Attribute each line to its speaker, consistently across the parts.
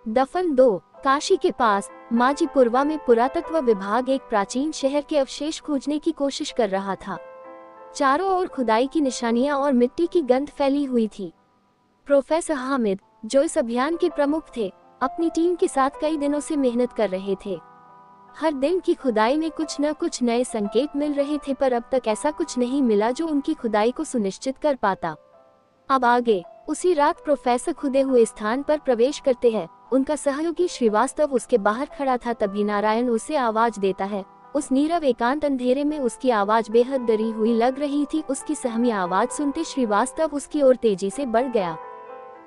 Speaker 1: दफन 2। काशी के पास माजीपुरवा में पुरातत्व विभाग एक प्राचीन शहर के अवशेष खोजने की कोशिश कर रहा था। चारों ओर खुदाई की निशानियां और मिट्टी की गंध फैली हुई थी। प्रोफेसर हामिद, जो इस अभियान के प्रमुख थे, अपनी टीम के साथ कई दिनों से मेहनत कर रहे थे। हर दिन की खुदाई में कुछ न कुछ नए संकेत मिल रहे थे, पर अब तक ऐसा कुछ नहीं मिला जो उनकी खुदाई को सुनिश्चित कर पाता। अब आगे। उसी रात प्रोफेसर खुदे हुए स्थान पर प्रवेश करते हैं। उनका सहयोगी श्रीवास्तव उसके बाहर खड़ा था। तभी नारायण उसे आवाज देता है। उस नीरव एकांत अंधेरे में उसकी आवाज बेहद डरी हुई लग रही थी। उसकी सहमी आवाज सुनते श्रीवास्तव उसकी ओर तेजी से बढ़ गया।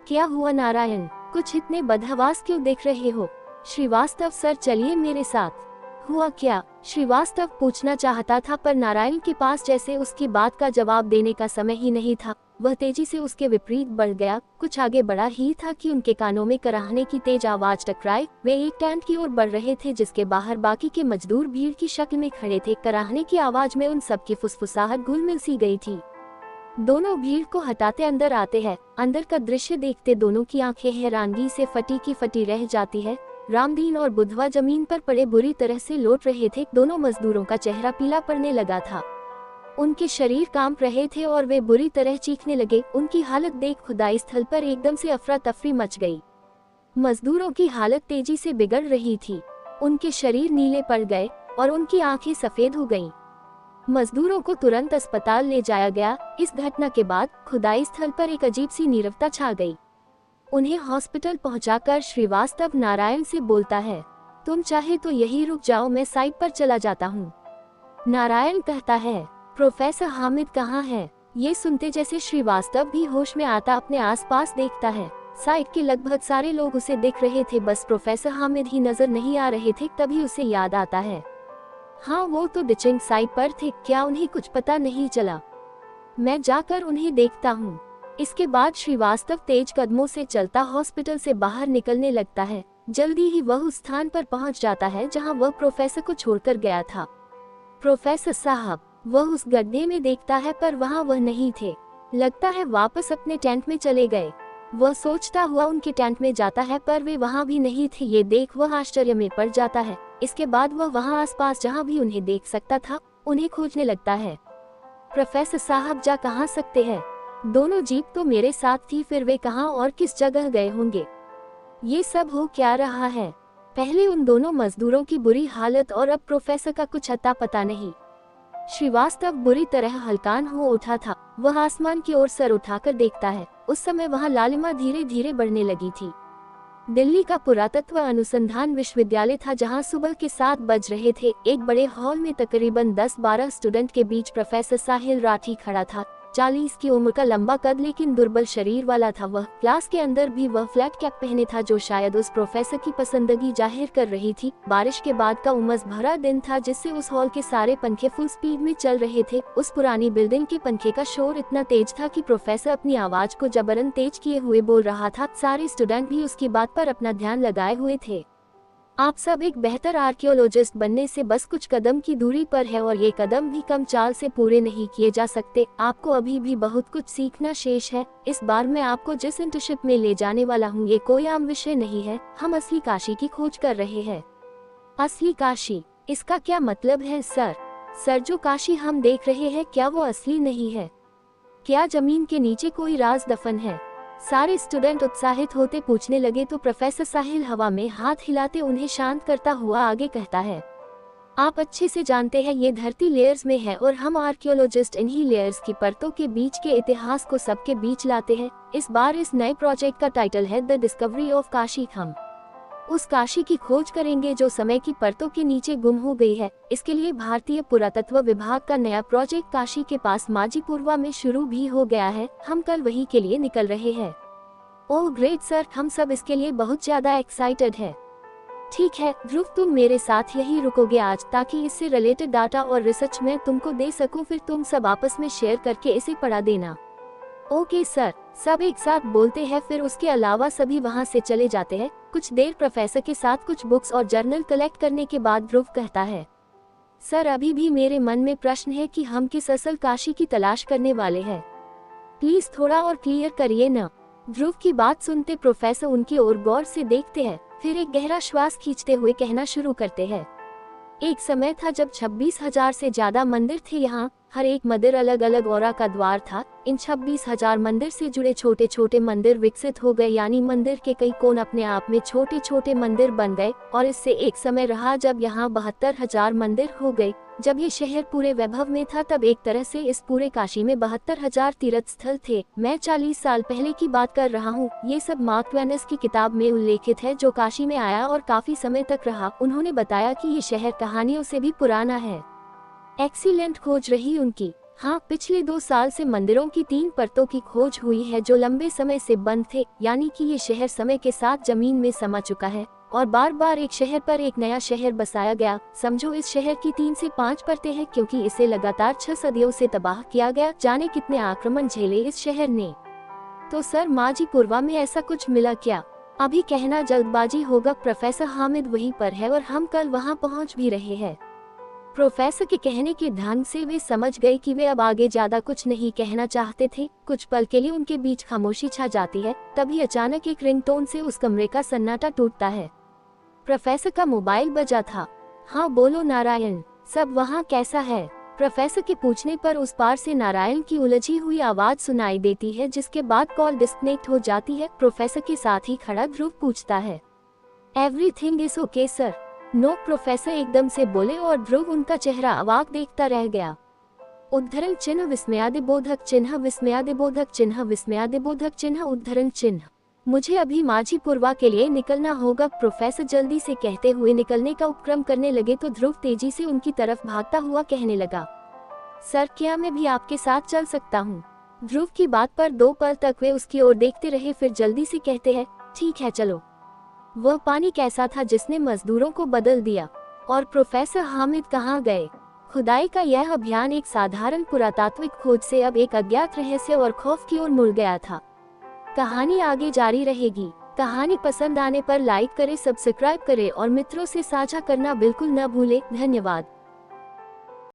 Speaker 1: क्या हुआ नारायण? कुछ इतने बदहवास क्यों देख रहे हो? श्रीवास्तव, सर चलिए मेरे साथ। हुआ क्या? श्रीवास्तव पूछना चाहता था, पर नारायण के पास जैसे उसकी बात का जवाब देने का समय ही नहीं था। वह तेजी से उसके विपरीत बढ़ गया। कुछ आगे बढ़ा ही था कि उनके कानों में कराहने की तेज आवाज टकराई। वे एक टेंट की ओर बढ़ रहे थे जिसके बाहर बाकी के मजदूर भीड़ की शक्ल में खड़े थे। कराहने की आवाज में उन सबकी फुसफुसाहट घुल-मिल सी गई थी। दोनों भीड़ को हटाते अंदर आते हैं। अंदर का दृश्य देखते दोनों की आंखें हैरानगी से फटी की फटी रह जाती है। रामदीन और बुधवा जमीन पर पड़े बुरी तरह से लौट रहे थे। दोनों मजदूरों का चेहरा पीला पड़ने लगा था। उनके शरीर कांप रहे थे और वे बुरी तरह चीखने लगे। उनकी हालत देख खुदाई स्थल पर एकदम से अफरा तफरी मच गई। मजदूरों की हालत तेजी से बिगड़ रही थी। उनके शरीर नीले पड़ गए और उनकी आंखें सफेद हो गईं। मजदूरों को तुरंत अस्पताल ले जाया गया। इस घटना के बाद खुदाई स्थल पर एक अजीब सी नीरवता छा गई। उन्हें हॉस्पिटल पहुंचाकर श्रीवास्तव नारायण से बोलता है, तुम चाहे तो यहीं रुक जाओ, मैं साइट पर चला जाता हूँ। नारायण कहता है, प्रोफेसर हामिद कहाँ है? ये सुनते जैसे श्रीवास्तव भी होश में आता अपने आसपास देखता है। साइट के लगभग सारे लोग उसे देख रहे थे, बस प्रोफेसर हामिद ही नजर नहीं आ रहे थे। तभी उसे याद आता है, हाँ वो तो डिचिंग साइट पर थे। क्या उन्हें कुछ पता नहीं चला? मैं जाकर उन्हें देखता हूँ। इसके बाद श्रीवास्तव तेज कदमों से चलता हॉस्पिटल से बाहर निकलने लगता है। जल्दी ही वह उस स्थान पर पहुंच जाता है जहां वह प्रोफेसर को छोड़कर गया था। प्रोफेसर साहब, वह उस गड्ढे में देखता है पर वहां वह नहीं थे। लगता है वापस अपने टेंट में चले गए। वह सोचता हुआ उनके टेंट में जाता है पर वे वहां भी नहीं थे। ये देख वह आश्चर्य में पड़ जाता है। इसके बाद वह वहां आसपास जहां भी उन्हें देख सकता था उन्हें खोजने लगता है। प्रोफेसर साहब, जा कहाँ सकते हैं? दोनों जीप तो मेरे साथ थी, फिर वे कहाँ और किस जगह गए होंगे? ये सब हो क्या रहा है? पहले उन दोनों मजदूरों की बुरी हालत और अब प्रोफेसर का कुछ अता पता नहीं। श्रीवास्तव बुरी तरह हलकान हो उठा था। वह आसमान की ओर सर उठाकर देखता है। उस समय वहां लालिमा धीरे धीरे बढ़ने लगी थी। दिल्ली का पुरातत्व अनुसंधान विश्वविद्यालय था जहां सुबह के 7 बज रहे थे। एक बड़े हॉल में तकरीबन 10-12 स्टूडेंट के बीच प्रोफेसर साहिल राठी खड़ा था। 40 की उम्र का, लंबा कद लेकिन दुर्बल शरीर वाला था वह। क्लास के अंदर भी वह फ्लैट कैप पहने था जो शायद उस प्रोफेसर की पसंदगी जाहिर कर रही थी। बारिश के बाद का उमस भरा दिन था जिससे उस हॉल के सारे पंखे फुल स्पीड में चल रहे थे। उस पुरानी बिल्डिंग के पंखे का शोर इतना तेज था कि प्रोफेसर अपनी आवाज को जबरन तेज किए हुए बोल रहा था। सारे स्टूडेंट भी उसकी बात पर अपना ध्यान लगाए हुए थे। आप सब एक बेहतर आर्कियोलॉजिस्ट बनने से बस कुछ कदम की दूरी पर है और ये कदम भी कम चाल से पूरे नहीं किए जा सकते। आपको अभी भी बहुत कुछ सीखना शेष है। इस बार मैं आपको जिस इंटर्नशिप में ले जाने वाला हूँ ये कोई आम विषय नहीं है। हम असली काशी की खोज कर रहे हैं। असली काशी? इसका क्या मतलब है सर? सर, जो काशी हम देख रहे हैं क्या वो असली नहीं है? क्या जमीन के नीचे कोई राज दफन है? सारे स्टूडेंट उत्साहित होते पूछने लगे तो प्रोफेसर साहिल हवा में हाथ हिलाते उन्हें शांत करता हुआ आगे कहता है, आप अच्छे से जानते हैं ये धरती लेयर्स में है और हम आर्कियोलॉजिस्ट इन्हीं लेयर्स की परतों के बीच के इतिहास को सबके बीच लाते हैं। इस बार इस नए प्रोजेक्ट का टाइटल है द डिस्कवरी ऑफ काशी। हम उस काशी की खोज करेंगे जो समय की परतों के नीचे गुम हो गई है। इसके लिए भारतीय पुरातत्व विभाग का नया प्रोजेक्ट काशी के पास माजीपुरवा में शुरू भी हो गया है। हम कल वही के लिए निकल रहे हैं। ओह ग्रेट सर, हम सब इसके लिए बहुत ज्यादा एक्साइटेड है। ठीक है ध्रुव, तुम मेरे साथ यहीं रुकोगे आज ताकि इससे रिलेटेड डाटा और रिसर्च मैं तुमको दे सकूं। फिर तुम सब आपस में शेयर करके इसे पढ़ा देना। ओके सर, सब एक साथ बोलते हैं। फिर उसके अलावा सभी वहां से चले जाते हैं। कुछ देर प्रोफेसर के साथ कुछ बुक्स और जर्नल कलेक्ट करने के बाद ध्रुव कहता है, सर अभी भी मेरे मन में प्रश्न है कि हम किस असल काशी की तलाश करने वाले हैं। प्लीज थोड़ा और क्लियर करिए न। ध्रुव की बात सुनते प्रोफेसर उनकी ओर गौर से देखते हैं। फिर एक गहरा श्वास खींचते हुए कहना शुरू करते हैं। एक समय था जब 26,000 से ज्यादा मंदिर थे यहाँ। हर एक मंदिर अलग अलग औरा का द्वार था। इन 26,000 मंदिर से जुड़े छोटे छोटे मंदिर विकसित हो गए, यानी मंदिर के कई कोण अपने आप में छोटे छोटे मंदिर बन गए। और इससे एक समय रहा जब यहाँ 72,000 मंदिर हो गए। जब ये शहर पूरे वैभव में था तब एक तरह से इस पूरे काशी में 72,000 तीर्थ स्थल थे। मैं 40 साल पहले की बात कर रहा हूँ। ये सब मार्क ट्वेन की किताब में उल्लेखित है, जो काशी में आया और काफी समय तक रहा। उन्होंने बताया कि ये शहर कहानियों से भी पुराना है। एक्सीलेंट खोज रही उनकी। हाँ, पिछले 2 साल से मंदिरों की 3 परतों की खोज हुई है जो लंबे समय से बंद थे, यानी कि ये शहर समय के साथ जमीन में समा चुका है और बार बार एक शहर पर एक नया शहर बसाया गया। समझो इस शहर की 3 से 5 परतें हैं, क्योंकि इसे लगातार 6 सदियों से तबाह किया गया। जाने कितने आक्रमण झेले इस शहर ने। तो सर माजीपुरवा में ऐसा कुछ मिला क्या? अभी कहना जल्दबाजी होगा। प्रोफेसर हामिद वहीं पर है और हम कल वहां पहुंच भी रहे हैं। प्रोफेसर के कहने के ढंग से वे समझ गए कि वे अब आगे ज्यादा कुछ नहीं कहना चाहते थे। कुछ पल के लिए उनके बीच खामोशी छा जाती है। तभी अचानक एक रिंगटोन से उस कमरे का सन्नाटा टूटता है। प्रोफेसर का मोबाइल बजा था। हाँ बोलो नारायण, सब वहाँ कैसा है? प्रोफेसर के पूछने पर उस पार से नारायण की उलझी हुई आवाज सुनाई देती है, जिसके बाद कॉल डिस्कनेक्ट हो जाती है। प्रोफेसर के साथ ही खड़ा ध्रुव पूछता है, everything is okay sir? No, professor एकदम से बोले और ध्रुव उनका चेहरा अवाक देखता रह गया। उद्धरण चिन्ह विस्मयादिबोधक चिन्ह विस्मयादिबोधक चिन्ह विस्मयादिबोधक चिन्ह उद्धरण चिन्ह। मुझे अभी माझीपुरवा के लिए निकलना होगा, प्रोफेसर जल्दी से कहते हुए निकलने का उपक्रम करने लगे तो ध्रुव तेजी से उनकी तरफ भागता हुआ कहने लगा, सर क्या मैं भी आपके साथ चल सकता हूँ? ध्रुव की बात पर 2 पल तक वे उसकी ओर देखते रहे, फिर जल्दी से कहते हैं, ठीक है चलो। वह पानी कैसा था जिसने मजदूरों को बदल दिया? और प्रोफेसर हामिद कहाँ गए? खुदाई का यह अभियान एक साधारण पुरातात्विक खोज से अब एक अज्ञात रहस्य और खौफ की ओर मुड़ गया था। कहानी आगे जारी रहेगी। कहानी पसंद आने पर लाइक करें, सब्सक्राइब करें और मित्रों से साझा करना बिल्कुल न भूलें। धन्यवाद।